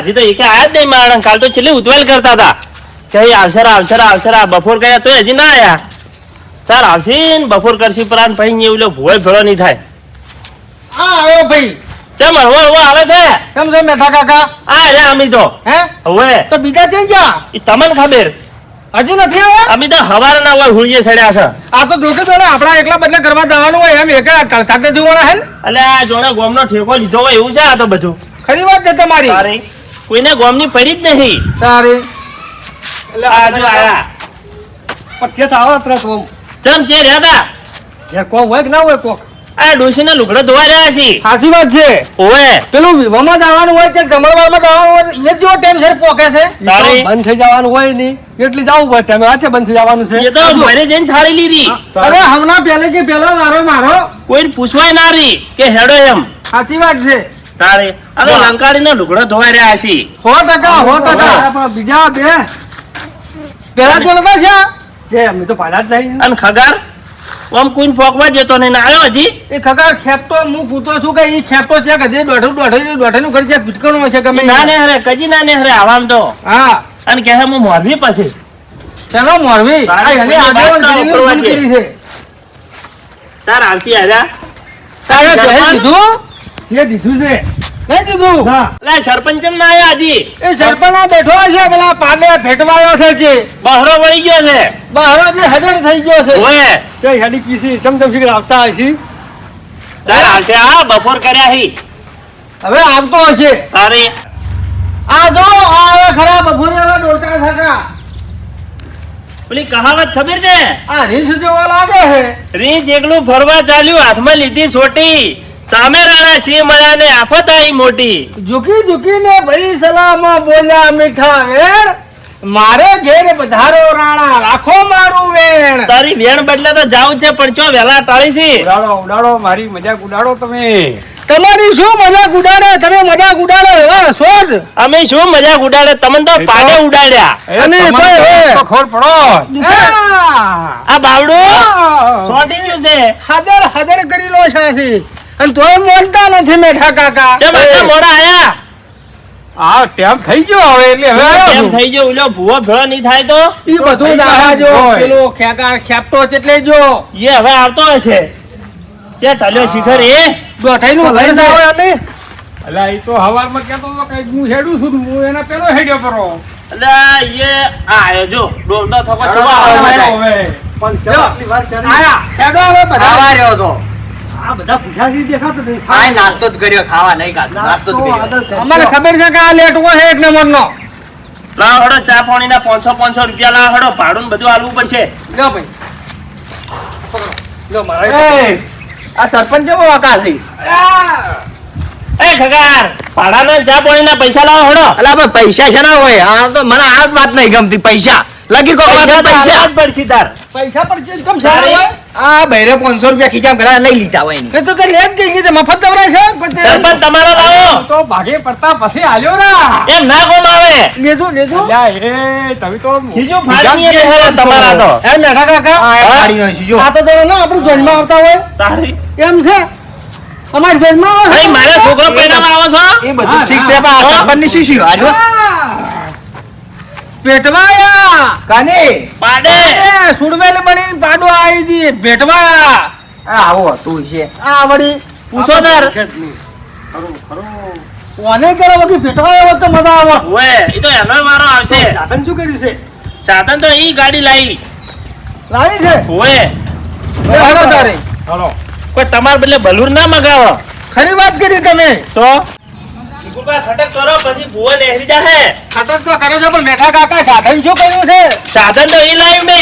હજી તો એકે આયા જ નહીં માણસ. કાલ તો છેલ્લી ઉતવેલ કરતા હતા કે આવશે બપોર ગયા તો હજી ના આયા. ચાલ આવશે ને બપોર કરશી પ્રાણ ભાઈ એવું ભૂળ ભેળો નહીં થાય. હા આવ્યો ભાઈ. ચમ હળવો આવે છે. કેમ છો મેઠા કાકા? આ રે અમી તો હે હવે તો બીજા ક્યાં ગયા? ઈ તમને ખબર હજી નથી આવ્યા? અમી તો હવારના હોય હુળીએ સડ્યા છે. આ તો જોકે તો ને આપણા એકલા બદલે કરવા જવાનું હોય એમ એક કરતા જોવાના હે. એટલે આ જોણે ગોમનો ઠેકો લીધો હોય એવું છે આ તો બધું. ખરી વાત છે તમારી. તારે કોઈને ગોમની પડી જ નહીં. સારી એટલે આ જો આયા પચ્ચે તો આવો તરત ઓમ ચમ ચે રહ્યા તા. ઘેર કોક હોય કે ના હોય કોક? આ ડોશીના લુગડો ધોવા રહ્યા છે. સાચી વાત છે. ઓવે પેલું વિવાહમાં જવાનું હોય કે જમણવારમાં જવાનું હોય એ જેવો ટાઈમ સર પોકે છે. તારે બંધ થઈ જવાનું હોય નહીં એટલી જવું પડે ટાઈમે આ છે બંધ થઈ જવાનું છે. એ તો ઘરે જઈને થાળી લીધી. અરે હમણાં પહેલે કે પેલો મારો કોઈ પૂછવાય ના રહી કે હેડો એમ. સાચી વાત છે. તારે આ તો લંકાડીનો લુગડો ધોવા રહ્યા છે. 100% બીજા બે પેલા તો નતા છે જે અમે તો પાડા જ નહીં. અને ખગાર આમ કોઈને ફોકવા જતો નહીં ને આવ્યો હજી. એ ખગા ખેપતો હું કૂતો છું કે એ ખેપતો છે કે જે દોઢનું ઘર છે ભીટકણું હશે ગમે ના ને હરે કજી ના ને હરે આવામ તો હા અને કહે હું મોરબી પછી ચલો મોરવી તારે એને આગળ ભૂલ કરી છે. તાર આવશી આજા તારે કહે દીધું જે દીધું છે નહીં દીધું. હા લે સરપંચ ના આયા હજી. એ સરપંચ બેઠો છે પેલા પાડે ભેટવાયો છે જે બહરો વળી ગયો છે. બહાર એટલે હજર થઈ ગયો છે. ઓએ તે હેડી કીસી ચમચમ શીખર આવતા હશે. તાર આવશે આ બપોર કર્યા હી. હવે આવતો હશે. તારે આ જો આ હવે ખરા બપોરે હવે ડોલતા થકા પેલી કહાવત ખબર છે. આ રીંછ જોવા લાગે છે. રીંછ એકલું ફરવા ચાલ્યું હાથમાં લીધી સોટી સામે રાણા સિંહ મળ્યા ને આફત આવી મોટી. ઝૂકીને ભરી સલામમાં બોલ્યા મીઠા વેણ મારે ઘેર પધારો રાણા રાખો મારું વેણ. તારી વેણ બદલે તો જાવું છે પણ ચો વેલા ટાળી છે. ઉડાડો મારી મજાક ઉડાડો તમે. તમારી શું મજાક ઉડાડે તમે મજાક ઉડાડો એવા શોધ. અમે શું મજાક ઉડાડે તમને તો પાડે ઉડાડ્યા. અને તમારે કોઈ તો ખબર પડો. આ બાવડું સોટી ગયું છે. હદર કરી લો છે અને તોય મોનતા નથી મેઠા કાકા. ચમ આટલા મોડા આયા. આ ટેમ થઈ ગયો હવે એટલે હવે આવ્યો કેમ છું. થઈ ગયો ઓલો ભૂવો ભેળો નહીં થાય તો ઈ બધું દાડા જો હોય. પેલો ખેકાર ખેપતો છે એટલે જો એ હવે આવતો હશે. ચે ટલ્યો શિખર એ દોઠાઈનું લઈ જાવ અને અલા ઈ તો હવારમાં કહેતો હતો કે હું હેડું છું હું એના પેલો હેડ્યો પરો. એટલે એ આયો જો ડોલતો થકો હવે ચવા આવે હવે પણ ચલો આટલી વાત કરી. આયા હેડો હવે બધા ખાવા રહ્યો તો આ બધા પૂછાથી દેખાતો નહીં. આ નાસ્તો જ કર્યો, ખાવા નહીં ખાતો, નાસ્તો જ કર્યો. અમારે ખબર છે કે આ લેટવો છે એક નંબરનો. લાવ હડો ચા પાણીના 500 રૂપિયા લાવ હડો ભાડું ને બધું આલવું પડશે. લ્યો ભાઈ પકડો. લ્યો મારા એ, આ સરપંચ જેવો વાકા છે. એ ખગાર ભાડાના ચા પાણીના પૈસા લાવો હડો. અલા ભાઈ પૈસા છે ના હોય, આ તો મને આ જ વાત નહીં ગમતી. પૈસા લગી કોક પૈસા તો પૈસા આલવા જ પડશે તાર. પૈસા પર છે કેમ તારે? સારા હોય? આ બહેરે 500 રૂપિયા ખીચામ ઘણા લઈ લીધા હોય એની. એ તો તે લેટ ગઈ કે મફત દવરાય છે પણ તે સરપંચ તમારો લાવો. તો ભાગે પડતા પછી આલ્યો ના. એમ ના કોમ આવે. લેજો અલ્યા એ તમે તો બીજું ફાડી નહીં રહે તમારા તો. એ મેઠા કાકા આ એક ગાડીનો છે જો. આ તો તમે ના આપણું જોઈનમાં આવતા હોય તારી એમ છે અમારી જોઈનમાં આવે ભાઈ મારા છોકરો પહેરાવા આવો છો. એ બધું હા, ઠીક છે પણ આ હા. સરપંચની શીશી હાલ્યો. પેટવાયા કાને પાડે એ સુડવેલ બની પાડો આવી દી ભેટવાયા આ આવો હતું છે. આ વળી પૂછો તાર. કોને કરે વગી ભેટવાયા હોત તો મજા આવે ઓએ ઈ તો એનો વારો આવશે. સાધન શું કર્યું છે સાધન તો ઈ ગાડી લાવી. લાવી છે ઓએ હેડો તારે હાલો. કોઈ તમાર બદલે બલૂર ના મગાવો ખરી વાત કરી તમે તો શીખુબા ખટક કરો પછી ભૂવો લહેરી જાહે. ખટક તો કરે છે પણ મેઠા કાકા સાધન શું કર્યું છે સાધન તો ઈ લાવી મે.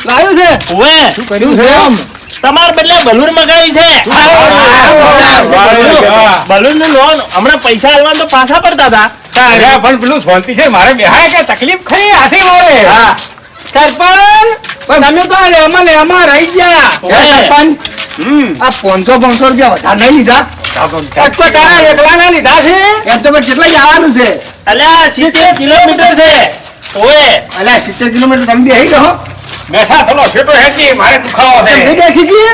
લાવ્યું છે ઓએ કર્યું છે એમ તમાર બદલે બલૂર મગાવી છે. બલૂર નું લોન હમણાં પૈસા આલવાનું તો પાછા પડતા હતા. અરે પણ પેલું શાંતિ છે મારે બેહાય કે તકલીફ ખરી હાથે મારે. હા સરપંચ તમે તો એમાં રહી ગયા ઓએ. સરપંચ આ 500 રૂપિયા વધારે નહીં લીધા. કોઈ તારા એકલાના લીધા છે એમ તો પણ કેટલા જવાનું છે? અલ્યા 70 કિલોમીટર છે. ઓએ અલ્યા 70 કિલોમીટર તમે બેહી રહો. બેઠા થલો છેટો હેઠી મારે દુખાવો છે. તમે બેસી ગઈ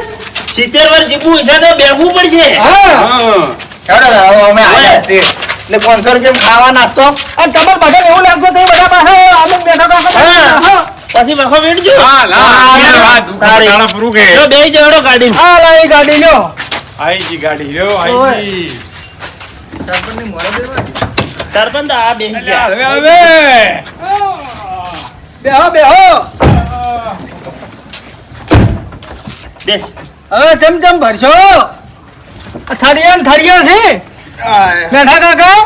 70 વર્ષ જીવવું છે તો બેહવું પડશે. હા હા. હેડો હવે અમે આવ્યા જ છીએ. એટલે 500 રૂપિયા ખાવા નાસ્તો. અને તમારે બધા એવું લાગતું તે બધા પાસે અમુક બેઠા હા. પછી વખો વેડજો હા લા વાત તારી. તારા પૂરું કે જો બેહી જવડો ગાડી હા લાવી ગાડી લ્યો આઈ જી ગાડી લ્યો આઈ જી સરપંચ આ બેહી અલ્યા, ગયા હવે હવે બેહો બેહો બેસ હવે તેમ તેમ ભરશો થળિયા છે બેઠા કાકા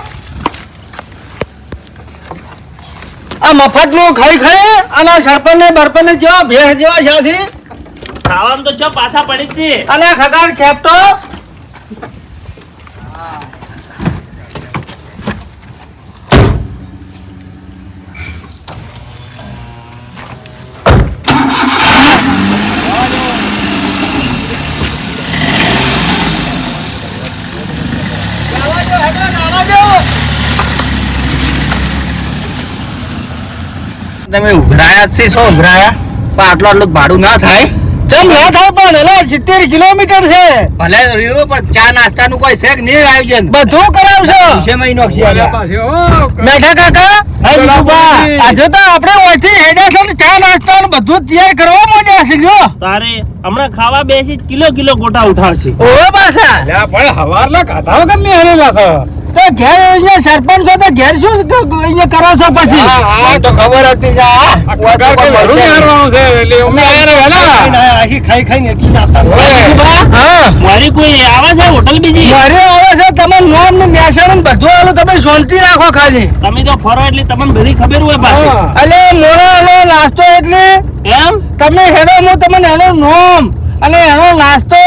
આ મફત નું ખાઈ ખાઈ અને સરપંચ ને બરપંચ ને જેવા ભેહ જેવા છે ખાવામાં તો જો પાછા પડી જ છે અને ખટાર ખેપતો તમે ઉઘરાયા જ છે, શું ઉઘરાયા? પણ આટલું આટલું ભાડું ના થાય. ચમ ના થાય પણ એટલે 70 કિલોમીટર છે ભલે રહ્યું પણ ચા નાસ્તાનું કોઈ છે કે નહીં આયોજન? બધું કરાવશો વિષય મહિનો છે બોલ્યા આલ્યા. પાછી, હો. બેઠા કાકા હે જીગુબા, આજે તો આપણે ઓયથી હેડા છે ચા નાસ્તો ને બધું તૈયાર કરવા મજા છે જો તારે હમણાં ખાવા બેસી કિલો ગોટા ઉઠાવશે ઓવે પાછા અલ્યા, પણ હવારના ખાધા વગર નહીં હરેલા છે. તો ઘેર અહીંયા સરપંચ છો તો ઘેર શું અહીંયા કરો છો પછી મને તો ખબર હતી જ આ. આ પગાર કે ભરું નહીં હારવાનું છે, એટલે અમે આયા ને વહેલા. આખી ખાઈ ખાઈ નથી નાતા ઓય. હા મારી કોઈ આવે છે હોટલ બીજી મારે આવે છે તમે નોમ ને નેશાન ને બધું આલો તમે શાંતિ રાખો ખાલી તમે તો ફરો એટલે તમને બધી ખબર હોય પાછી હા. અલે મોળાનો નાસ્તો એટલે એમ તમે હેડો હું તમને એનો નોમ અને એનો નાસ્તો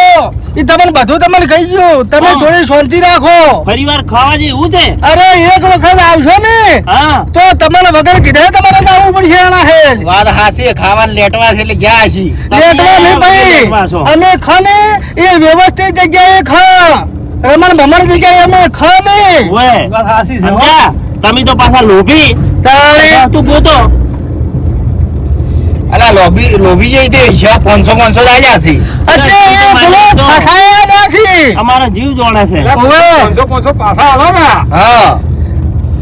એ તમને બધું તમને કહી ગયું તમે હા. થોડી શાંતિ રાખો પરિવાર ખાવા જેવું છે અરે એક વખત આવશો ને હા તો તમારે વગર કીધા તમારે જવું પડશે એના હેડ વાત હાસી, ખાવાનું લેટવા છે એટલે ગયા છીએ. લેટવા નહીં ભાઈ લેટવા છો. અમે ખાને એ વ્યવસ્થિત જગ્યાએ ખા રમણ ભમણ જગ્યાએ અમે ખા નહીં ઓય વાત હાસી છે હો. સમજ્યા? તમે તો પાછા લોભી તારે તું ગોતો અલા લોભી જઈ તે હિસાબ 500 જ આલ્યા છે. અત્યારે એ બોલો ફસાયા જ છે અમારા જીવ જોડે છે અલ્યા, ઓય. 500 પાછા આલો ને. હા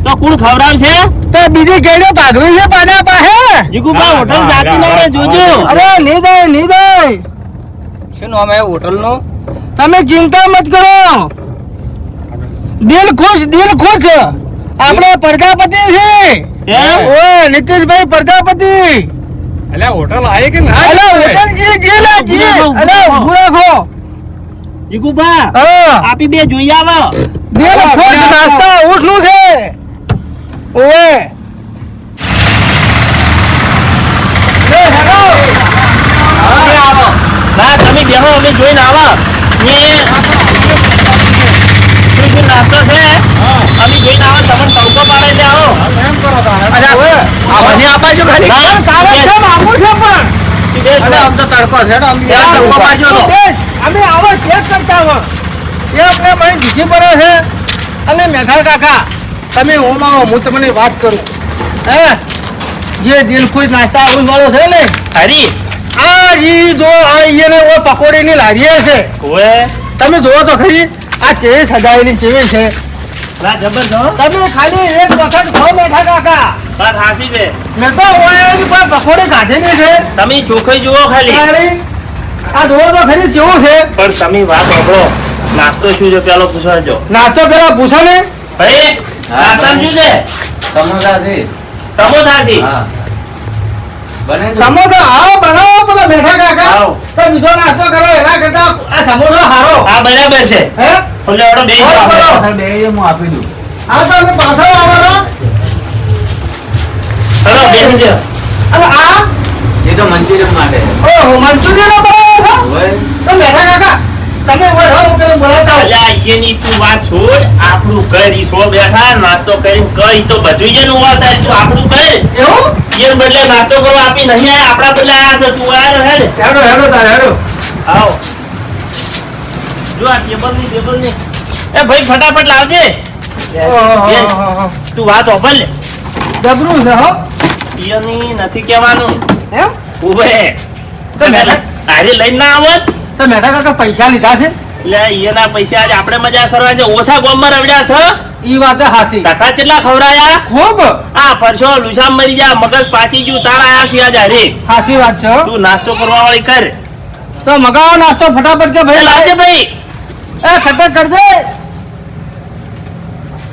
તો કોણ ખવડાવશે તો બીજી કેડે ભાગવી છે પાડા પાસે જીગુબા હા, હોટલ હા, જાતી ના હા, રે જોજો હા. અરે નિદય શું નામ હે હોટલનું? તમે ચિંતા મત કરો દિલ ખુશ આપણે પ્રજાપતિ છે એમ ઓય નીતિશભાઈ પ્રજાપતિ અલ્યા, હોટલ આવી કે ના અલે આવી? હોટલ જી અલે ઊભું રાખો જીગુબા હા આપી બે જોઈ આવો દિલ ખુશ નાસ્તા ઉઠલું છે ઓય લે હેલો ના તમે બેહો અમે જોઈને આવો ને શું નાસ્તો છે અમે જોઈને આવો તમને ટવકો પાડે એટલે આવો એમ કરો તારે. અરે આ મને આપાજો ખાલી. ના, તારે બે- કેમ આવું છે પણ બે અરે આમ તો તડકો છે ને, આમ યાર તડકો પાડજો તો. અમે આવો ચેક કરતા હો એ આપણે મને દીધી પડે છે અને મેઘાર કાકા તમે ઓમ આવો હું તમને વાત કરું હે જે દિલ ખુશ નાસ્તા આવું વાળો છે ને હરી આ ઈ જો આ ઈને ઓ પકોડીની લારીએ છે ઓએ તમે જોવો તો ખરી આ કેવી સજાવેલી કેવી છે ના જબર છો તમે ખાલી એક વખત ખાઓ મેઠા કાકા વાત હાસી છે મેં તો ઓયાની પર પકોડી કાઢેલી છે તમે ચોખાઈ જુઓ ખાલી તારી આ જોવો તો ખરી કેવું છે પણ તમે વાત સાંભળો નાસ્તો શું છે પેલો પૂછવા જો નાસ્તો પેલા પૂછો ને ભાઈ નાસ્તા શું છે સમોસા છે સમોસા છે હા બને છે સમોસા આવો બનાવો પેલા મેઠા કાકા આવો. તો બીજો નાસ્તો કરો એના કરતા આ સમોસો હારો આ બરાબર છે હે એટલે ઓડો બે બોલો, બોલો. પાછળ બે હું આપી દઉં આ તો અમે પાછળ આવવાના ચલો બેસજો અને આ એ તો મંચુરિયન માટે ઓહો મંચુરિયન બનાવો છો હોય તો મેઠા કાકા તમે ઓય હો હું પેલું બોલાવતા હોઉં. અલ્યા એની તું વાત છોડ આપણું કર ઈ સો બેઠા નાસ્તો કરીને કઈ તો બધું જ નું વાત તું આપણું કર એવું એને બદલે નાસ્તો કરવા આપી નહીં આયા આપણા બદલે આયા છે તું આયા હેડ હેડો હેડો તારે હેડો આવો જો આ ટેબલ ની એ ભાઈ ફટાફટ લાવજે બેસ. તું વાત ઓપન લે જબરું છે હો ઈયોની નથી કહેવાનું એમ ઉભે તો મેઠા આરે લઈને ના આવત તો મેઠા કાકા પૈસા લીધા છે એટલે એના પૈસા આજે આપણે મજા કરવા છે ઓછા ગોમમાં રવડ્યા છે ઈ વાત હાસી ટકા કેટલા ખવડાયા ખૂબ આ પરસો લુસામ મરી જા મગજ પાછી ગયું તારા આયા સિયા જા રે હાસી વાત છે હો. તું નાસ્તો કરવા વાળી કર તો મગાવો નાસ્તો ફટાફટ કે એ ભાઈ લાવજે ભાઈ એ ખટક કરજે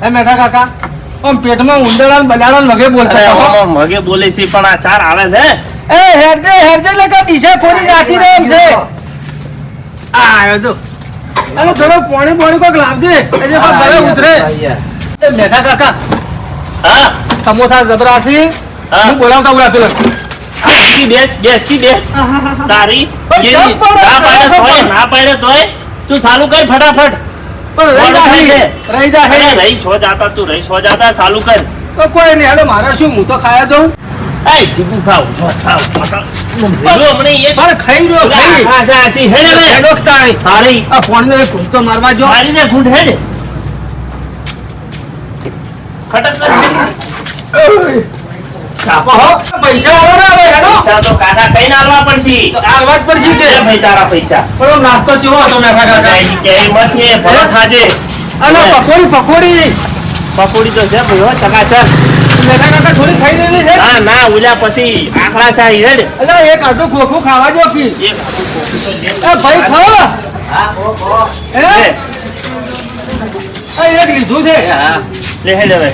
એ મેઠા કાકા આમ પેટમાં ઉંદરડા ને બલાડા ને વગે બોલતા અરે હતા, હો. ઓમો મગે બોલે છે પણ આ ચાર આવે છે એ હેરદે લગા ડીશા ખોરી જાતી રહે એમ છે આ આવ્યો તો અને થોડો પાણી કોક લાવજે એટલે કોક ગળે ઉતરે એ મેઠા કાકા હા સમોસા જબરાસી હા. હું બોલાવતા ઉડા પેલો બેસ કી બેસ તારી પણ કેવી? ચમ પણ ના પાડે ખબર. તોય, ના પાડે તોય તું ચાલુ કર ફટાફટ પણ રહી કોણ જા ખાય છે? રહી જા અરે હે રહી છો જાતા તું રહી છો જાતા ચાલુ કર તો કોઈ નહીં હેડો મારે શું હું તો ખાયા દઉં એ જીબુ ખાવ ખાવ હમણે એ પણ ખાઈ રહ્યો ખાઈ આશા આશી હેડ હવે હેડો તાણી સારી આ ફોનને એક ઘૂંટો મારવા જો મારીને ઘૂંટ હેડ ખટક કર આપો હો પૈસા આવો ને હવે હેડો પૈસા તો કાકા કઈ નાલવા પડશે આલવા જ પડશે કે લે ભાઈ તારા પૈસા પણ આમ નાસ્તો ચેવો હતો મેઠા કાકા કઈ કે મત છે ભલો ખાજે અને પકોડી પકોડી તો છે ભાઈ હો ચકાચક મેઠા કાકા થોડી ખાઈ લેવી છે ના ના ઉલ્યા પછી આખડા શાહી હેડ અલા એક આટલું ખોખું ખાવા જો કી એક આખું ખોખું તો લે. એ ભાઈ ખાઓ હા ઓ હે લે. આ એક લીધું છે હા લે હેડ હવે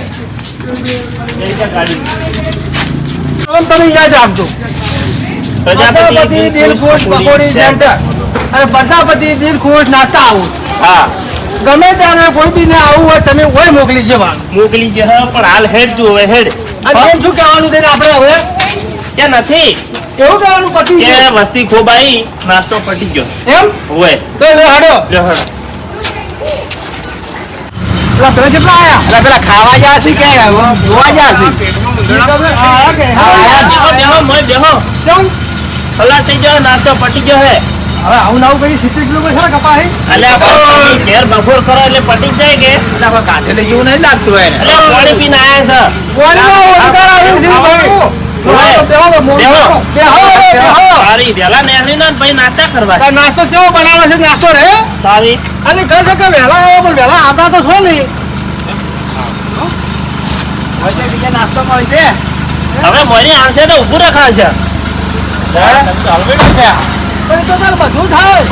એ છે ગાડી આમ તમે યાદ રાખજો પ્રજાપતિ દિલખુશ પકોડી સેન્ટર અને પ્રજાપતિ દિલખુશ નાસ્તા આવું હા ગમે ત્યારે કોઈ બી ને આવું હોય તમે ઓય મોકલી જવા મોકલી છે પણ હાલ હેડ તું હવે હેડ અને એમ શું કહેવાનું છે ને આપણે હવે કે નથી એવું કહેવાનું પતી કે ગયું? વસ્તી ખોબાઈ નાસ્તો પટી ગયો એમ હોય તો હવે હાડો લે હેડ પેલા પેલા કેટલા આયા એટલે પેલા ખાવા ગયા છે કે જોવા ગયા છે આયા કે? બેહો બેહો મોય બેહો કેમ? ખલાસ થઈ ગયો નાસ્તો પટી ગયો હે હવે આવું નાવું કરી 70 કિલોમીટર છે કપા હે અલ્યા બાપા, ઘેર બપોર કરો એટલે પટી જ જાય કે કાઢેલે જેવું નહીં લાગતું હોય ને. અલ્યા પાણી પીને આયા કોણીમાં ઓડકાર આવ્યું છે ભાઈ ઓય. બેહો, બેહો. બેહો, બેહો. સારી વહેલા નેહરી ના પછી નાસ્તા કરવા તાર નાસ્તો કેવો બનાવે છે નાસ્તો રે સારી અને કહે છે કે વહેલા આવો પણ વહેલા આવતા તો છો નહીં નાસ્તો મળે છે હવે મોરી આવશે તો ઊભું રખાશે પણ એ તો તાર બધું થાય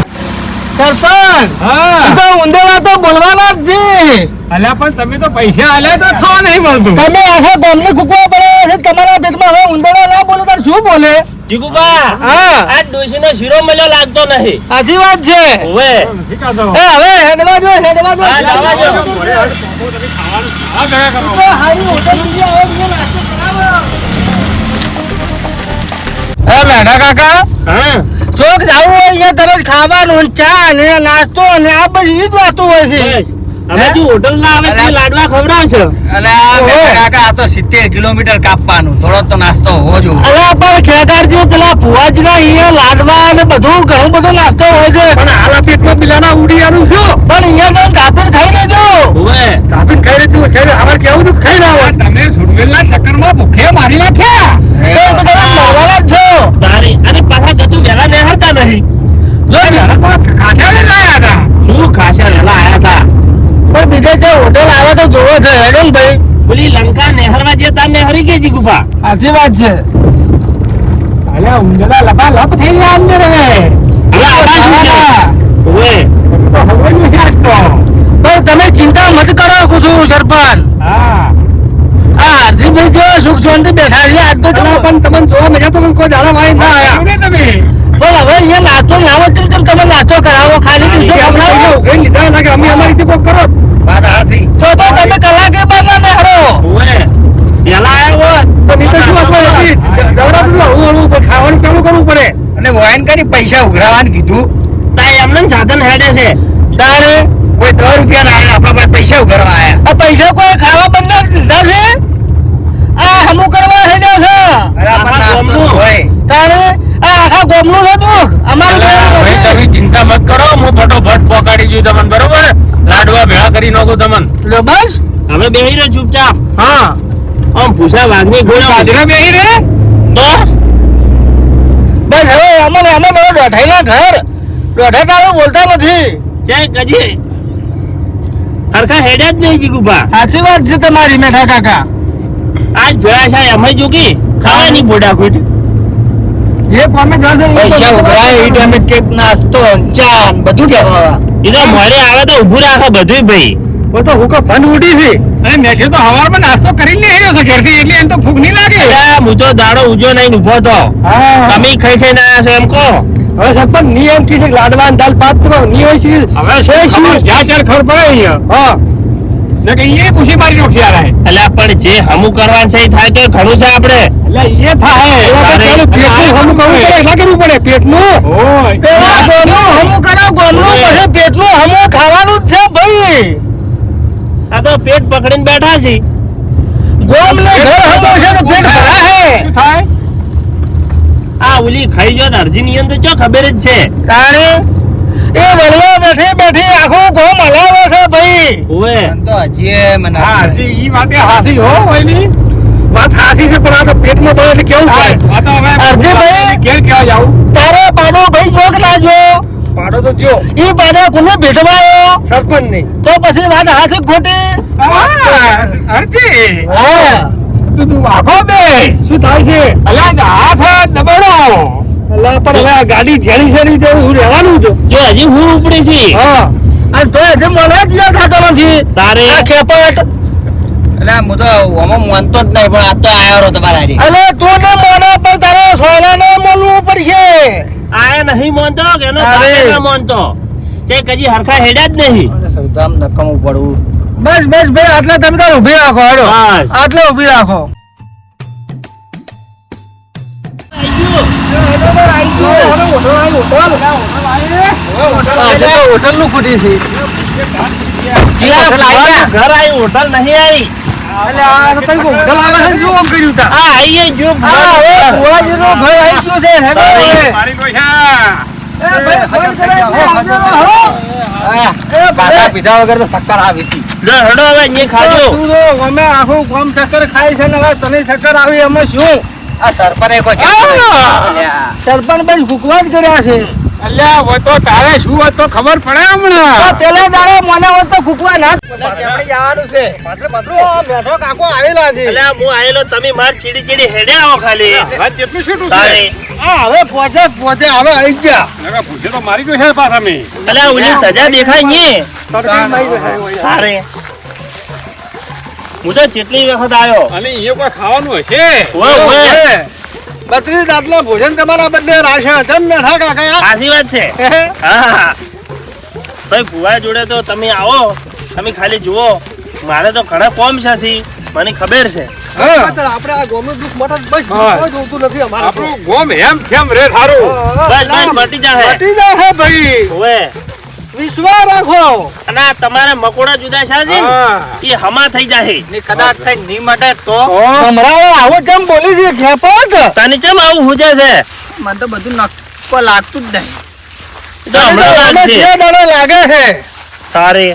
સરપંચ હા ઈ તો ઊંધેલા તો બોલવાના જ છે અલ્યા પણ તમે તો પૈસા આલ્યા તો ખાવા નહીં મળતું તમે આખા ગામને કૂકવા પડે છે તમારા પેટમાં હવે ઊંધેલા ના બોલે તાર શું બોલે જીગુબા હા આ ડોશીનો શીરો મળ્યો લાગતો નહીં સાચી વાત છે ઓવે નથી ખાતો એ હવે હેડવા જો હા, જવા દો. હા ગયા કરો તો હારી હોટલ બીજી આવે બીજો નાસ્તો કરાવો. એ મેઠા કાકા હા ચોક જાવું હોય અહીંયા તરત ખાવાનું ને ચા ને નાસ્તો ને આ બધી ઈ જ વાતો હોય છે બસ હવે તું હોટલ ના આવે તો લાડવા ખવડાવશે અને આ બેટા કાકા આ તો 70 કિલોમીટર કાપવાનું થોડો તો નાસ્તો હોવો જોઈએ અરે પણ ખેગારજી પેલા ભુવાજી ના અહીંયા લાડવા ને બધું ઘણું બધો નાસ્તો હોય છે પણ હાલા પેટમાં બિલાના ઉડિયાનું શું પણ અહીંયા તો કાપીને ખાઈ લેજો ઓવે કાપીને ખાઈ રહ્યું ખાઈ અમારે કેવું તું ખાઈ રહ્યા તમે સુડવેલના ચક્કરમાં ભૂખે મારી નાખ્યા તો એ તો તમે મરવાના જ છો તારી અને પાછા ગતું વહેલા નેહરતા નહીં જો કાઠા ને લાયા હતા શું ખાસા વહેલા આયા હતા પણ બીજે જે હોટલ આવે તો જોવો છે હેડો ને ભાઈ પેલી લંકા નેહરવા જતા નેહરી ગઈ જીગુબા સાચી વાત છે અલ્યા ઊંધેલા લપા લપ થઈ ગયા અંદર હવે હવે આવા શું છે ઓવે તો હવે નથી આજતો પણ તમે ચિંતા મત કરો કુછું સરપંચ હા આ હાર્દિકભાઈ જેવો સુખ શાંતિ બેઠા છે આજ તો અલ્યા પણ તમને જોવા મળ્યા તો કોઈ દાડા વાય ના આયા તમે પણ હવે અહીંયા નાસ્તો ના આવે તો તમે નાસ્તો કરાવો ખાલી પીશો ખવડાવો ઉઘાઈ લીધા લાગે અમે અમારી રીતે કોક કરો વાત હાથી તો તમે કલાકે બાદ ના નેહરો ઓવે વહેલા આયા હોત તો નીચે શું વાત હોય હતી દવડાવતું હળવું હળવું ઉપર ખાવાનું ચાલુ કરવું પડે અને વાઈન કરી પૈસા ઉઘરાવાનું કીધું તા એમને સાધન હેડે છે તારે કોઈ 10 રૂપિયા ના આયા આપણા પાસે પૈસા ઉઘરવા આયા આ પૈસા કોઈ ખાવા બદલે દીધા છે આ હમું કરવા થઈ જાય છે અરે આ પણ નાસ્તો જ હોય તારે આ આખા ગામનું છે દુઃખ અમારું કહેવાનું ભાઈ નથી. તમે ચિંતા મત કરો હું ફટોફટ પહોંચાડી દઉં તમને બરોબર લાડવા ભેળા કરી નાખું તમને લો બસ હવે બેહી રહ્યો ચૂપચાપ હા આમ ભૂસા વાઘની ગોળા હાજરા બેહી રે તો બસ હવે અમને દોઢાઈના ઘર દોઢા તારું બોલતા નથી ચે કજી હરખા હેડ્યા જ નહીં જીગુભા. સાચી વાત છે તમારી મેઠા કાકા. આજ ભેળા છે એમ જોગી ખાવાની બોડા કુટ. જે કોમે જશે એ પૈસા બધું ઉઘરાય એ ટાઈમે કેક નાસ્તો ચા ને બધું કહેવા એ તો મોડે આવે તો ઊભું રાખે બધું ભાઈ. ઓ તો હુકો ફન ઉડી છે. અને મેઠે તો હવારમાં નાસ્તો કરીને આવ્યો છે ઘેરથી, એટલે એમ તો ભૂખ નહીં લાગે. અલા, હું તો દાડો ઉજો નહીં ઊભો તો. હા તમે ખાઈ ખાઈને આયા છો એમ કહો. હવે સરપંચ નિયમ કીધે લાડવા દાલ ભાત તો નિયમ છે. હવે છે શું શું? ખબર? જ્યાં ચાર ખબર પડે અહીંયા. હા ને કે એ પૂછી મારી નોખી આ રહે. અલા પણ જે હમું કરવાનું છે એ થાય તો ઘણું છે આપણે. એટલે એ થાય. એલા તો પેલું પેટનું હમું કરવું પડે. એટલા કરવું પડે પેટનું. ઓય. પેલા ગોમનું હમું કરો, ગોમનું પછી પેટનું હમું ખાવાનું જ છે ભાઈ. આ તો પેટ પકડીને બેઠા છે. ગોમને ઘર હમું છે તો પેટ ભરાય. શું થાય? આ ઓલી ખાઈ જો અરજી ની અંદર ચો ખબર જ છે. તારે એ વળિયા બેઠી બેઠી આખું ગોમ હલાવે છે ભાઈ. ઓવે તો હજી મને હા, હજી ઈ વાતે હાસી હો ઓયની. વાત હાસી છે પણ આ તો પેટમાં બળે એટલે કેવું હા, થાય? આ તો હવે અરજીભાઈ. ઘેર કેવા જાવું? તારે પાડો ભાઈ જોક ના જો. પાડો તો જો. ઈ પાડે કોને ભેટવાયો? સરપંચ નહીં. તો પછી વાત હાસી ખોટી? હા, અરજી. હા. તું વાઘો બે. શું થાય છે? અલ્યા હાથ દબાડો. અલા પણ હવે આ ગાડી જેણી જેણી જેવું હું રહેવાનું છું. જો હજી હું ઉપડી છે. હા. અને તોય હજી મને જ યાદ થતો નથી. તારે આ ખેપટ. એટલે હું તો આમાં માનતો જ નહીં, પણ આ તો આયો રહ્યો તમારા હારી. અલે તું ને મોને પણ તારે સોયલાને મળવું પડશે. આયા નહીં માનતો કે એનો અરે. બાપે ના માનતો. ચે કજી હરખા હેડ્યા જ નહીં. સૌદામ નકામું પડવું. બસ બસ ભાઈ આટલે તમે તાર ઊભી રાખો હેડો. બસ. આટલે ઊભી રાખો. હોટલ નું ખૂટી છે. ઘર આવી હોટલ નહીં આવી. એટલે આ તો તઈ હોટલ આવે છે ને શું આમ કર્યું તા? આ આઈએ જો આ હવે ભુવાજીનું ઘર આવી ગયું છે. હેડો હવે. મારી ગોશા. એ ભાઈ ફોન કરે છે, આવજો હો. હા, એ કાકા ભાઈ પીધા વગર તો શક્કર આવી છે. લો હેડો હવે અહીંયા ખાજો. તું તો અમે આખું ગામ શક્કર ખાય છે ને હવે તને શક્કર આવી એમાં શું? આ સરપંચે કોઈ કહેતું નહીં. અલ્યા, સરપંચ ભાઈ ભૂકવા જ કર્યા છે. અલ્યા હોય તો તારે શું હોય તો ખબર પડે તો હમણાં. પેલા દાડે મને હોત તો ફૂકવા ના જવાનું છે. બેઠો કાકો આવેલા છે. અલ્યા હું આયેલો તમે માર ચીડી ચીડી હેડ્યા આવો ખાલી. વાત જેટલું છૂટું તારે છે. હા હવે પહોંચે પહોંચે હવે આવી ગયા. નકર પૂછે તો મારી ગોશા પાછા મેં. અલ્યા ઓલી ધજા દેખાય ને. તારે હું તો ચેટલી વખત આવ્યો. અને એ કોઈ ખાવાનું હશે. ઓવે ઓવે 32 દાંતનો ભોજન તમારા બદલે રાશે. કેમ મેઠા કાકા? સાચી વાત છે. હા ભાઈ ભુવા જોડે તો તમે આવો, તમે ખાલી જુઓ. મારે તો ઘણા કોમ છે સી, મને ખબર છે. આપણે આ ગોમનું દુઃખ માટે બસ હા. કોઈ જોતું નથી અમારે. આપણું ગોમ એમ કેમ રે થારું. બસ બસ મટી જાહે. મટી જાહે ભાઈ. ઓવે વિશ્વાસ રાખો. અને આ તમારા મકોડા જુદા છે ને હા. એ હમા થઈ જાહે. ને કદાચ થઈ નહીં મટે તો હમણાં આવો કેમ બોલી છે ખેપટ? તને ચમ આવું હુજે છે? મને તો બધું નક્કો લાગતું જ નહીં. એ તો હમણાં અમે લાગશે. જે દાડે લાગે છે. તારે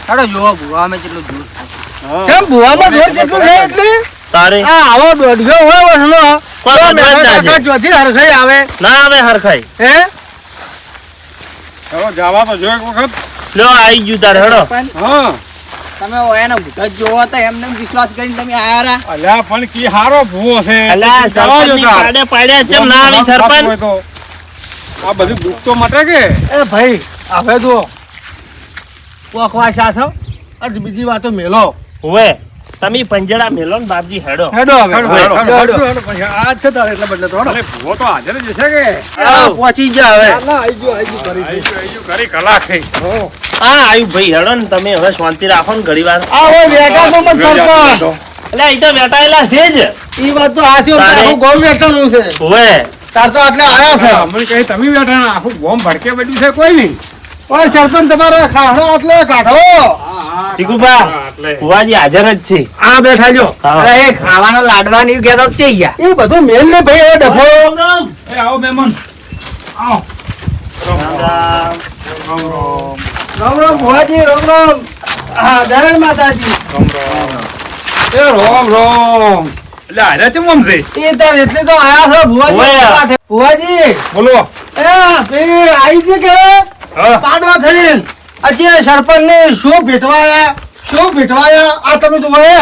હાડો જોવો ભુવા અમે કેટલું દૂર થાય. કેમ ભુવામાં જોર જેટલું છે એટલે? તારે આ આવો દોઢિયો હોય વસનો. કોઈ તો વાંધો જ મેઠા ના છે. કાકા ચોથી હરખાઈ આવે. ના આવે હરખાઈ. હે? ચલો જવા તો જો એક વખત. લ્યો આવી ગયું તારે હેડો. પણ હા. તમે એનો ભૂત જોવો તો એમને વિશ્વાસ કરીને તમે આયા રા. અલ્યા પણ કી હારો ભૂવો છે. અલ્યા જવા સરપંચની જો તાર. પાડે પાડ્યા ચમ ના આવી સરપંચ? હોય તો. આ બધું દુઃખ તો મટે કે. એ ભાઈ હવે જુઓ પોખવા સાથે આજ બીજી વાતો મેલો. ઓવે તમે પંજડા મેલો ને બાપજી હેડો. હેડો હવે હેડો, હેડો, હેડો, હેડો, હેડો. હેડો પછી. આ જ છે તારે એટલે બદલે તો હેડો. અરે ભૂવો તો હાજર જ છે કે. આ પહોંચી ગયા હવે. કરી કલાક થઈ. હા આવ્યું ભાઈ હેડો ને તમે હવે શાંતિ રાખો ને ઘડી વાર. આ હોય વેટા તો મત સરપંચ. એટલે એ તો વેટાયેલા છે જ. ઈ વાત તો આ છે તારે. આખું ગામ વેટાનું છે. ઓવે તાર તો આટલે આયા છે. અમને કઈ તમે બેઠા ને આખું ગોમ ભડકે બેઠું છે કોઈ નહીં. ઓય સરપંચ તમારે ખાડો આટલે કાઢો. ટીકુભા ભુવાજી હાજર જ છે. આ બેઠા જો. હા. અરે એ ખાવાના લાડવા ની કહેતો ચઈ ગયા. એ બધું મેલ ને ભાઈ હવે ડફો. રામ રામ. એ આવો મહેમાન. આવો. રામ રામ. રામ રામ ભુવાજી રામ રામ. હા જય માતાજી. એ રોમ રોમ. એટલે આર્યા ચમ આમ છે એ તાર એટલે તો આયા છો ભુવાજી ઓય. કાંઠે. ભુવાજી બોલો પેલી આઈ છે કે હા પાડવા થઈને આજે સરપંચ ને શું ભેટવાયા આ તમે તો વળે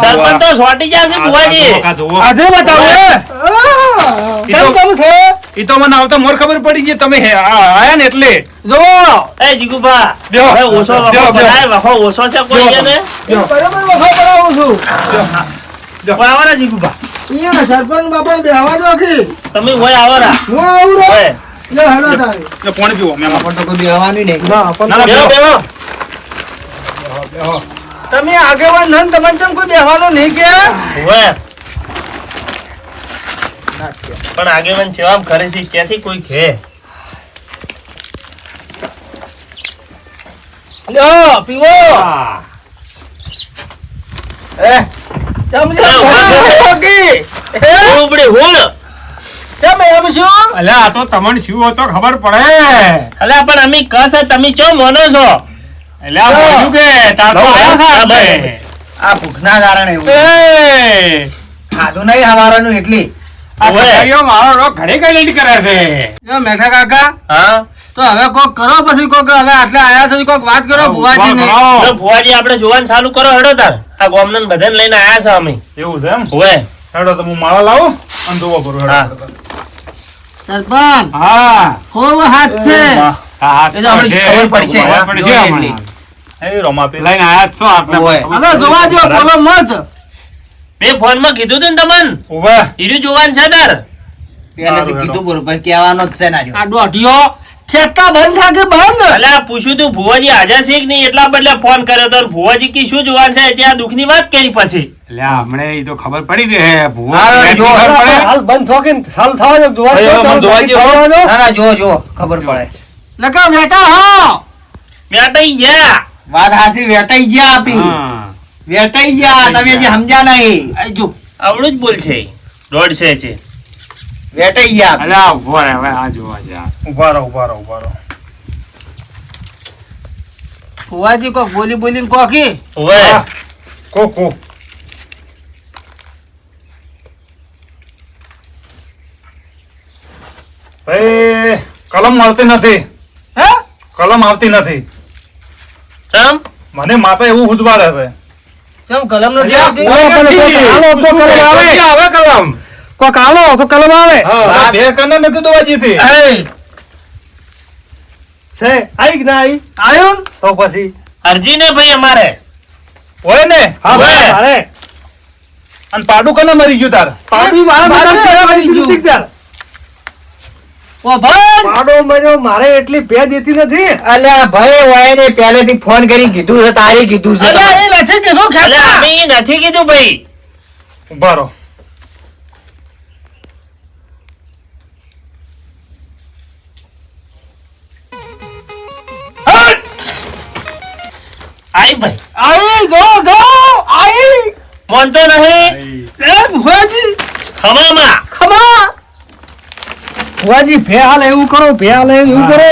સરપંચ તો સોટી જશે ભુવાજી. આજે બતાવો કેમ કેમ છે ઈ તો મને આવતા મોર ખબર પડી ગઈ તમે આયા ને એટલે જો એ જીગુભા બેહો. હવે ઓછો વખો બેહો, બેહો. બનાય, વખો ઓછો છે કોઈ છે ને બરાબર વખો કરાવું છું આવવાના જીગુભા અહીંયા સરપંચ બાપા બેહવા દો કે તમે હોય આવવાના હું આવું રો હોય. લે હેડો તારે જો પાણી પીવો મેં પણ તો કોઈ બેહવાનું નહીં. ના પણ ના, ના, બેહો, બેહો. બેહો. તમે આગેવાન નન તમને કેમ કોઈ બેહવાનું નહીં કે હોય. પણ આગેવાન છે આમ કરે છે ક્યાંથી કોઈ ઘે લ્યો પીવો તમે ઉપડી હુળ. કેમ એમ શું અલ્યા આ તો તમને શું હતો ખબર પડે અલ્યા પણ અમે કસ તમે ચો મોનો છો અલ્યા બોલ્યું કે તાર તો આયા છે આપણે. આ ભૂખના કારણે એવું. એ ખાધું નહીં હવારનું એટલી. આ ઓય. કટારીઓ મારો રોગ ઘડી કઈ કરે છે જો મેઠા કાકા હા તો હવે કોક કરો પછી કોક હવે આટલે આયા છો કોક વાત કરો ભુવાજી ને તો ભુવાજી આપણે જોવાનું ચાલુ કરો હેડો તાર આ ગોમનન બધાને લઈને આયા છે અમે એવું છે એમ હોય. હેડો તો હું માળા લાવું અને ધોવો કરું હેડો. હા. સરપંચ હા ખૂબ હાથ છે હા એ તો આપણે ખબર પડશે. ખબર પડશે જોઈએ હમણાં. એ રોમાપી લઈને આયા જ છો આટલે ઓય. હવે જોવા જો બોલો મત મેં ફોનમાં કીધું તું ને તમને ઉભા હીરું જોવાનું છે તાર પહેલેથી કીધું બરોબર કહેવાનો જ છે ના જો. આ દોઢિયો ખેપતા બંધ થાય કે બંધ અલ્યા પૂછ્યું તું ભુવાજી હાજર છે કે નહીં એટલા બદલે ફોન કર્યો તો ભુવાજી કી શું જોવાનું છે ત્યાં દુઃખની વાત કરી પછી એટલે હમણે ઈ તો ખબર પડી રહી હે ભૂવા હા, ખબર જો, પડે હાલ બંધ થો કે ચાલુ થવા દો જોવા ભાઈ, દો, હવે મને જોવા બાકી દો. થવા દો. ના ના જો જો ખબર પડે. લકા બેટા હો મેટાઈ ગયા વાત હાસી વેટાઈ ગયા આપી. હા. વેટાઈ ગયા તમે જે સમજ્યા નહીં. આ જો આવડું જ બોલ છે દોઢ છે વેટાઈ ગયા. અલ્યા ઉભો રહે હવે આ જોવા જા ઉભા રહો ફુવાજી કોક બોલી બોલીને કોકી હોય. કો ભાઈ કલમ મળતી નથી હે કલમ આવતી નથી ચમ મને માતા એવું હુજવાડે છે કેમ કલમ નથી આવતી હાલો તો કલમ આવે કલમ કોક આલો તો કલમ આવે હા બે કને નથી દોવાજી થી એ છે આઈ કે ના આઈ આયો તો પછી અરજી ને ભાઈ અમારે હોય ને હા ઓય. ભાઈ મારે અને પાડું કને મરી ગયું તાર પાડી મારા મારા કરી દીધું ઓ ભાઈ પાડો મર્યો મારે એટલી ભે દેતી નથી અલ્યા ભાઈ હોય ને પહેલેથી ફોન કરી કીધું છે તારી કીધું છે. અલ્યા એ નથી કીધું અલ્યા ખેપતા અમે ઈ નથી કીધું ભાઈ ઉભા રહો આઈ ભાઈ આઈ ગો આઈ મોનતો નહીં એ ભુવાજી ખવામાં ખમા ભુવાજી ભે હાલ એવું કરો ભે હાલ એવું કરો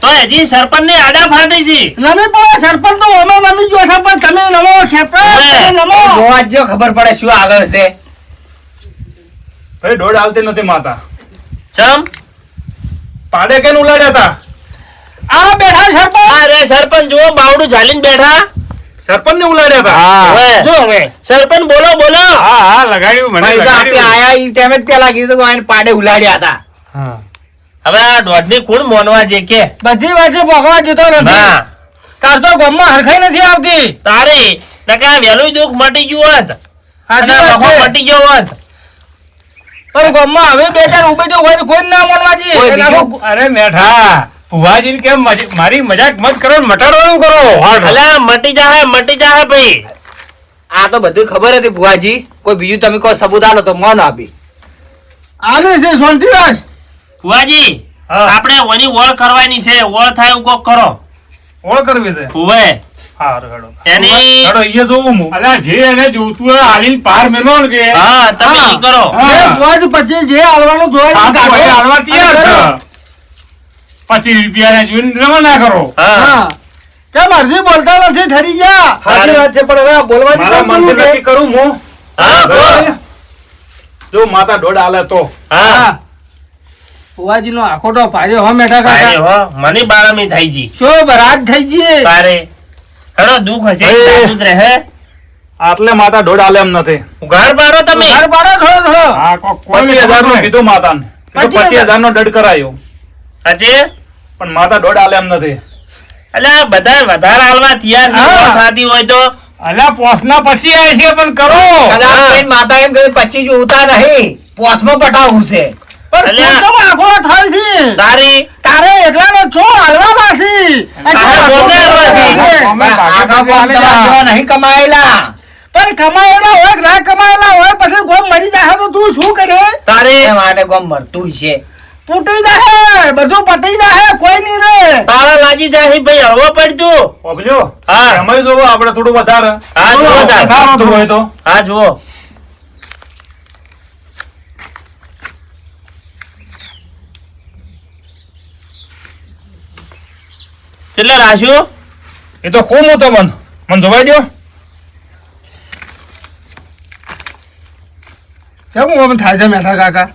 તો હજી સરપંચ ને આડા ફાટી છે નમી પડે સરપંચ તો અમે નમી ગયો સરપંચ તમે નમો ખેપા ઓય. તમે નમો જોવા જ જો ખબર પડે શું આગળ છે. ભાઈ દોડ આવતી નથી માતા ચમ પાડે કેન ઉલાડ્યા હતા આ બેઠા સરપંચ અરે સરપંચ જુઓ બાવડું ઝાલીને બેઠા સરપંચ ને ઉલાડ્યા હતા હોય. જો હવે સરપંચ બોલો હા લગાડ્યું મને ભાઈ તો આપણે લગાડ્યું. આયા ઈ ટાઈમે જ પેલા કીધું કે આને પાડે ઉલાડ્યા હતા. હા હવે આ દોઢની કુણ મોનવા જે કે બધી વાતે ભોગવા જતો નથી હા તાર તો ગામમાં હરખાઈ નથી આવતી તારે નકા વેલું દુઃખ મટી ગયું હોત અને સાચી વાત વખો છે. મટી ગયો હોત પણ ગામમાં હવે બે ચાર ઉભેટો હોય તો કોઈ ના માનવાજી કોઈ એના બીજું? કો- અરે મેઠા ભુવાજી કેમ મારી મજાક મત કરો ને મટાડવાનું કરો અલ્યા મટી જાહે ભાઈ આ તો બધું ખબર હતી ભુવાજી. કોઈ બીજું તમે કોઈ સબૂત આલો તો મન આપી. આલે છે શાંતિરાજ ફુવાજી હા. આપણે ઓની ઓળ કરવાની છે ઓળ થાય એવું કોક કરો ઓળ કરવી છે ફુવે હા હેડો એની હેડો ઈએ જોવું હું અલ્યા જે એને જોતું હોય હાલીને પાર મેલો ને કે હા તમે ઈ કરો હા. એ ભુવાજી પછી જે હાલવાનું જોઈ આ તો ભાઈ હાલવા તૈયાર છે. 25 રૂપિયા ને જોઈને રવા ના કરો હા હા કેમ અડધી બોલતા નથી ઠરી ગયા સાચી વાત છે પણ હવે આ બોલવાની મારા કેમ મનથી બોલવું નક્કી કે? કરું હું હા બોલ. જો માતા દોઢ આલે તો હા ફુવાજી નો આખોટો પાર્યો હો મેઠા અરે કાકા હો મને બાળામી થઈ જી શું બરાત થઈ ગઈ તારે હેડો દુઃખ હશે એ. તારું જ રહે આટલે માતા દોઢ આલે એમ નથી ઘર બાળો તમે ઘર પાડો થોડો થોડો હા 25,000 નું કીધું માતાને 25,000 નો દંડ કરાયો હજે પણ માતા દોઢ આલે એમ નથી અલ્યા બધા વધારે હાલવા તૈયાર છે હા. કોણ થાતી હોય તો અલ્યા પોસના 25 આવી છે પણ કરો કદાચ બેન માતા એમ કહે 25 જોતા નહીં પોસમાં પટાવવું છે પણ અલ્યા. તું કેમ આખો થાય છે તારી તારે એકલાનો છો હાલવાના છે તારે બોલને હાલવા છે. આખા ગામ તમારા જેવા નહીં કમાયેલા પણ કમાયેલા હોય કે ના કમાયેલા હોય પછી ગોમ મરી જાય તો તું શું કરે તારે એ માટે ગામ મરતું છે તૂટી જાય બધું પટી જાય કોઈ નહીં રે તારા લાગી જાય ભાઈ હળવો પડતું ઓબલ્યો હા. એમાંય જોવો આપણે થોડું વધારે હા, જુઓ તાર. વધારે થોડું હોય તો હા જુઓ કેટલે રાખ્યું એ તો કોમ હતો મને જોવાઈ દ્યો કેમ ઓમ થાય છે મેઠા કાકા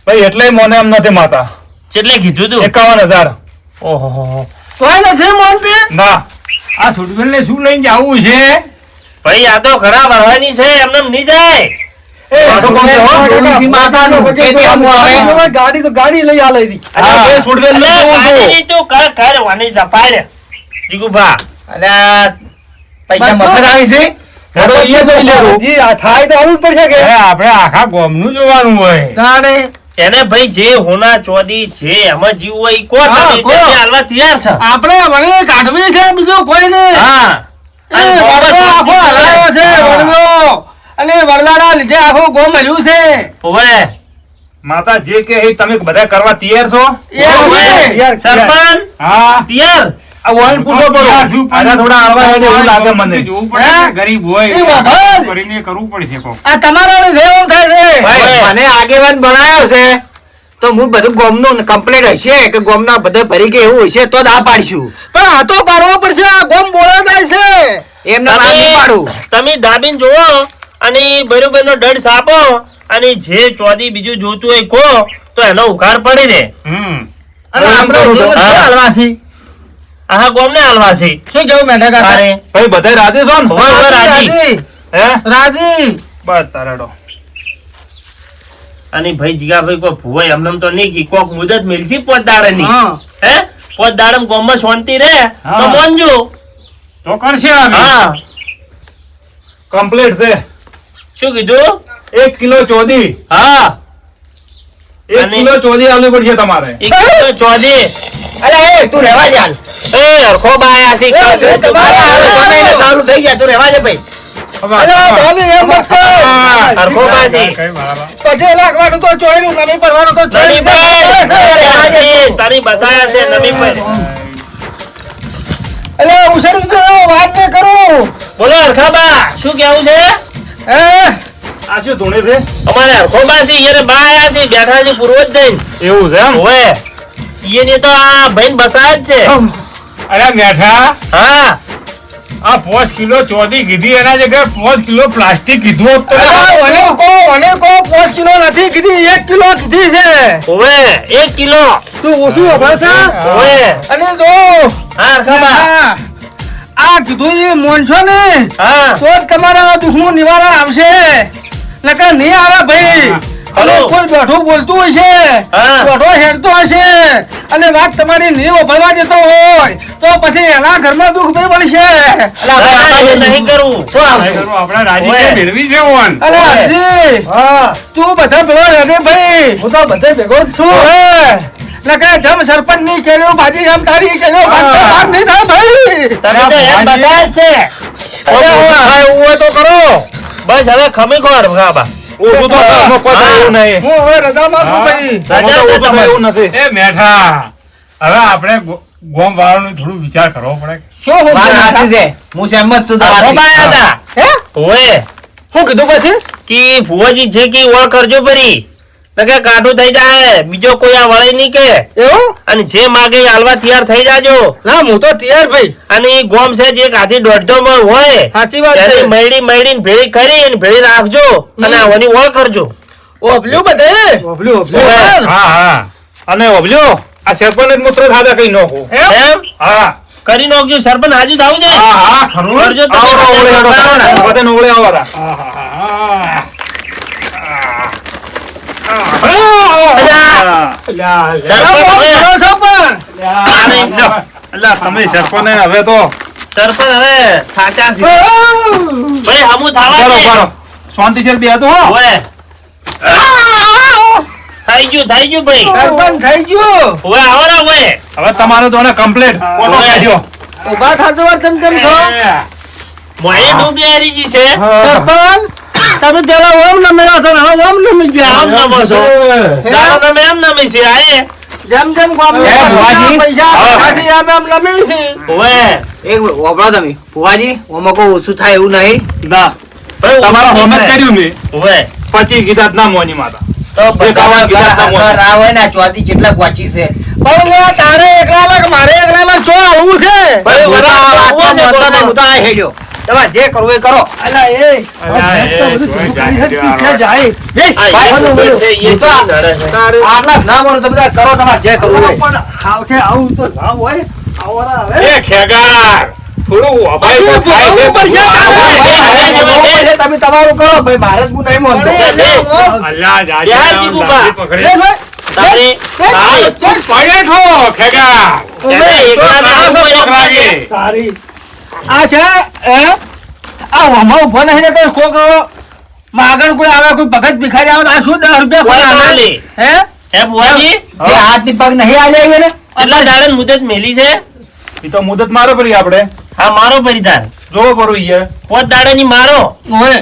ભાઈ એટલે મોને એમ નથી માતા કેટલે કીધું તું 51,000 ઓહો કોઈ નથી માનતી ના આ છોટવેલને શું લઈને જવું છે ભાઈ આ તો ઘણા ભરવાની છે એમને નહીં જાય પાછો કોમ છે, હો? ડોશી માતાનું કે કેમ આવે? ગાડી તો ગાડી લઈ આલે દી અલ્યા, બે સુડવેલ ને અલ્યા, જોવું છું. ગાડીની તું કર વાની જપાય જીગુભા અને પૈસા મફત આવી છે હેડો, ઈ જોઈ લેવું. જી આ થાય તો આવું જ પડશે કે અરે આપણે આખા ગામનું જોવાનું હોય ગાડી એને ભાઈ જે હોના ચોદી છે એમાં જીવ હોય ઈ કો હા, તમે કો. જેને હાલવા તૈયાર છે આપણે વળી કાઢવી છે બીજું કોઈ નહીં હા એ વડલો આખો હલાયો છે વડલો અને વડલાના લીધે આખું ગોમ હલ્યું છે ઓવે માતા જે કે એ તમે બધા કરવા તૈયાર છો એ સરપંચ હા તૈયાર આ વાઈન પૂછો પડો આના થોડા આળવા હેડે એવું લાગે મને જોવું પડે હે? ને, ગરીબ હોય એ બાબા. કરીને કરવું પડશે કોક. આ તમારા લીધે એમ થાય છે ભાઈ, ઓય. મને આગેવાન બનાવ્યો છે તો હું બધું ગોમનું કમ્પ્લેટ હશે કે ગોમના બધા ભરી કે એવું હશે તો જ આ પાડીશું પણ આ તો પાડવો પડશે આ ગોમ બોળો જાય છે એમને ના નહીં પાડું તમે દાબીને જોવો અને બરોબર નો દંડ સાપો અને જે ચોદી બીજું જોતું હોય કો તો એનો ઉઘાડ પડી દે અને આપણે કરું તો. ગોમ હા. હાલવા છે આહા ગોમ ને હાલવા છે શું કેવું મેઠા કાકા તારે ભાઈ બધા રાજી છો ને ઓવે, ઓવે, રાજી. રાજી હે રાજી બસ તારેડો અને ભાઈ જીગાભાઈ કોઈ ભુવાઈ એમને તો નહીં કે કોક મુદત મિલશે પોત દાડે હા હે પોત દાડે ગોમમાં શાંતિ રહે તો હા. મોનજો તો કરશે અમે. હા કમ્પ્લીટ છે શું કીધું 1 કિલો ચોદી હા 1 અને- કિલો ચોદી આલવી પડશે તમારે એક કિલો ચોદી અરે એ તું રહેવા જ હાલ. એ હરખો બાયા છે તમારા હારે ગમે તે સારું થઈ જાય તું રહેવા દે ભાઈ અરે ધોની એમ મત કર. હરખો બાયા છે કઈ બરાબર. પછી નાખવાનું તો ચોયરું નમી પડવાનું તો નવી ચોયરું. તારી બસાયા છે નવી પર અરે ઉછળી ગયો વાત ને કરું બોલો હરખાબા શું કેવું છે હે આ શું ધૂણે છે અમારે હરખોબા છે ઈયરે બા આયા છે બેઠા છે પૂર્વજ દઈને એવું છે એમ ઓવે ઈયને તો આ ભાઈને બસાયા જ છે અરે મેઠા હા આ 5 કિલો ચોદી કીધી એના જગ્યાએ 5 કિલો પ્લાસ્ટિક કીધું હોત તો અરે મને કો 5 કિલો નથી કીધી 1 કિલો કીધી છે ઓવે 1 કિલો તું ઓછું વપરાય છે ઓવે અને જો હા હરખાબા આ કીધું એ મોનશો ને હા તો જ તમારા દુશ્મન નિવારણ આવશે નકર નહીં આવે ભાઈ અને હલો. કોઈ બેઠું બોલતું હોય છે હા. બેઠો હેડતો હશે અને વાત તમારી નહીં વફળવા જતો હોય તો પછી એના ઘરમાં દુઃખ ભાઈ પડશે રાજી નહીં કરવું આપણે રાજી ઓય. કે મેળવી છે ઓન. અરે હરજી, તું બધા ભેગો રહેજે ભાઈ હું તો બધે ભેગો જ છું નકર જમ સરપંચ ની કેલ્યો બાજી જમ તારી કેલ્યો બાર નહીં થાય ભાઈ તમે તો એમ બસાયા જ છે અરે થાય એવું હોય તો કરો બસ હવે ખમી ખો હરખાબા ઓછું તો ઘરમાં કોઈ થાય એવું નહીં હું હવે રજા માંગુ ભાઈ રાજા આમાં તો છે ઓછું થાય તમારે. એવું નથી એ મેઠા હવે આપણે ગોમ વાળાનું થોડું વિચાર કરવો પડે શું હું વાત સાચી છે હું સહેમત છું તમારી. હરખોબા આયા હતા હે ઓવે શું કીધું પછી કે ફુવાજી છે કે ઓળ કરજો પરી નકે કાઠું થઈ જાય બીજો કોઈ આ વળે નહીં કે એવું અને જે માગે એ હાલવા તૈયાર થઈ જાજો ના હું તો તૈયાર ભાઈ અને ઈ ગોમ છે જે કાથી દોઢો માં હોય સાચી વાત છે તેની મયડી ને ભેળી કરીને ભેળી રાખજો અને ઓની ઓળ કરજો ઓભલ્યું બધે ઓભલ્યું હા હા અને ઓબલ્યો આ સરપંચ મૂત્ર ખાધા કઈ નો એમ હા કરી નાખજો સરપંચ હાજુ થાવ છે હા હા ખરું કરજો તમે. આવો, આવો, ઓળે, ઓળે, આવો, બધે નો ઓળે આવો રા. અલ્યા, તમે સરપંચ ને હવે તો સરપંચ હવે થાચા છે ભાઈ હમુ થાવા ચાલો દે બારો શાંતિથી બેહતો હો ઓય થઈ ગયું ભાઈ સરપંચ થઈ ગયું ઓય આવો ને ઓય હવે તમારો તો ને કમ્પ્લીટ ફોટો ઓય. કાઢ્યો ઉભા થાતો વાર તેમ કેમ છો મોએ ડૂબિયારી જી છે સરપંચ તમે પેલા ઓમ નમેલા હતા ને હવે ઓમ નમી ગયા આમ નમો છો દાદા તમે એમ નમી છે આયે જેમ જેમ ગામ એ ભુવાજી. પૈસા હા. પાછી આમ આમ નમી છે ઓય એક વાપરો તમે ફુવાજી ઓમાં કોઈ ઓછું થાય એવું નહીં ના ભાઈ તમારા હોમ જ કર્યું મેં ઓય 25 ગીતા ના મોની માતા તો એકાવન ગીતા ના મોની. રાહ હોય ને આ ચોથી કેટલા ગોચી છે પણ લે તારે એકલા લાખ મારે એકલા લાખ શું આવું છે ભાઈ હું તો આ વરા વાતમાં છે માનતો નહીં, હું તો આ હેડ્યો. તમારે જે કરવું એ કરો અલા એ અલા, એ, જોઈ જાય, પીછે જાય બેસ આ ભાઈ, એ બોલો, બોલો. છે એ તો આ- નડે છે તારે આટલા જ ના માનો તમે બધા કરો તમારે જે કરવું એ. પણ હાવ કે આવું તો ના હોય આવવાના હવે એ ખેગાર થોડું અભાઈ તો થાય છે બધું પડશે તારે. ભાઈ, મારે જે કરવું હોય છે તમે તમારું કરો ભાઈ મારે જ હું નહીં માનતો અરે, લે, ઓમ. અલ્યા, જાજી યાર, નામ જીગુબા. જાજી લે, પકડી. ભાઈ. તારી તારી પડે છો, ખેગાર. એને એકલા ને તારા કોઈ શું લાગે? તારી આ છે આ હમો ઉભો નહીં ને કોઈ કોક માગણ કોઈ આવે કોઈ ભગત ભિખારી આવે તો આ શું 10 રૂપિયા કોઈ ફોન ના આવે? લે. હે એ બુઆજી બે હાથની પગ નહીં આલ્યા એને કેટલા દાડે મુદત મેલી છે ઈ તો મુદત મારો પડી આપણે હા મારો પરિધાન જોવો પડું યાર પોત દાડે ની મારો ઓય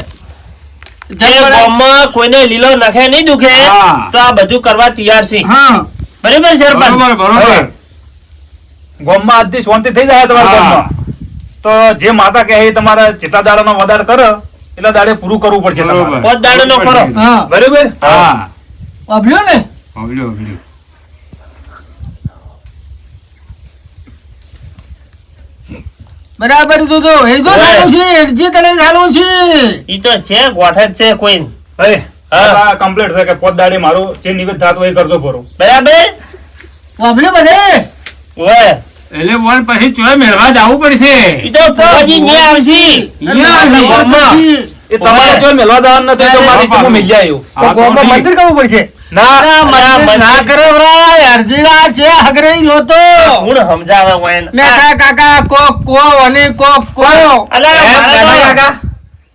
જે ગામમાં કોઈને લીલો નખે નહીં દુખે હા. તો આ બધું કરવા તૈયાર છે હા બરાબર સરપંચ બરોબર ગોમમાં આજથી શાંતિ થઈ જાય તમારા હા. ગોમમાં તો જે માતા કહે એ તમારા ચેતા દાડાનો વધાર કરે એટલે દાડે પૂરું કરવું પડશે તમારે. બરોબર. પોત દાડે નો કરો હા બરોબર હા અભ્યો ને ઓબલ્યો, ઓબલ્યો. બરાબર તો એ તો ઓય. ચાલુ છે જે તને ચાલુ છે ઈ તો છે ગોઠ જ છે કોઈ ભાઈ હા. આ કમ્પ્લીટ છે કે પોત દાડે મારું જે નિવેદ થાતું હોય એ કરજો પૂરું બરાબર અભ્યો બધે ઓય એટલે બોલ પછી ચોય મેળવા જવું પડશે ઈ તો ફોજી ન્યા આવશે અહીંયા આગળ ગામમાં. એ તમારે ઓય. જો મેળવા દાન નથી તો મારી ચૂક મિલ જાય એવું. હા, તો ગામમાં ઠીક. મંદિર કરવું પડશે ના મંદિર ના કરે ભાઈ અરજીડા છે હગરે જોતો હું સમજાવે હોય ને. મેઠા કાકા કોક કો અને કોક કો અલા, એમ મારે કાકા તો- કાકા,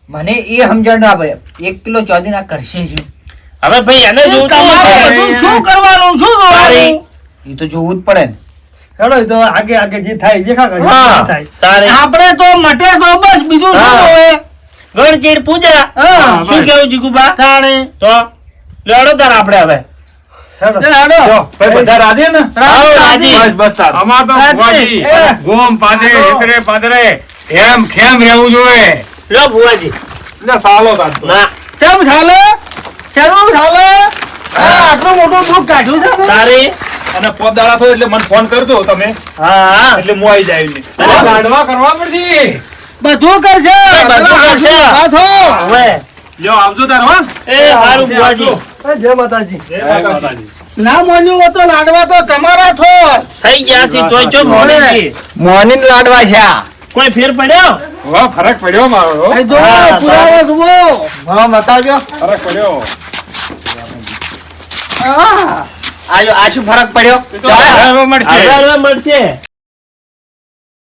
મને એ સમજણ ના પડે 1 કિલો ચોદી ના કરશે શું હવે ભાઈ એને જોવું તમારે બધું શું કરવાનું શું જોવાનું એ તો જોવું જ પડે ને હેડો એ તો આગે આગે જે થાય દેખા કરે હા, થાય તારે આપણે તો મટે તો બસ બીજું શું હા. હોય ગણચીડ પૂજા હા શું કેવું જીગુબા તાણે તો લેડો તાર આપણે હવે હેડો જો, ભાઈ બધા રાજી ને આવો, રાજી. બસ બસ તાર. આમાં તો રાજી, ભુવાજી, એ. ગોમ પાદરે હેતરે પાદરે એમ ખેમ રહેવું જોઈએ લો ભુવાજી એટલે સાલો તાર તો. ના કેમ ચાલે શેનું ચાલે આટલું મોટું દુઃખ કાઢ્યું છે ને? તારી અને પોત દાડા થયો એટલે મને ફોન કરજો તમે હા એટલે હું આવી જાય એમને. લાડવા કરવા પડશે બધું કરશે બધું કરશે. પાછો હવે લ્યો આવજો તાર હો એ હારું ભુવાજી જય માતાજી જય માતાજી. ના મોન્યું હોય તો લાડવા તો તમારા છો થઈ ગયા છે તોય ચો મોડે છે. મોની લાડવા છે આ. કોઈ ફેર પડ્યો વાહ, ફરક પડ્યો મારો હો. અહીં જુઓ, હા, પુરાવો જુઓ. હા બતાવજો ફરક પડ્યો હા. આ શું ફરક પડ્યો હવે મળશે હવે મળશે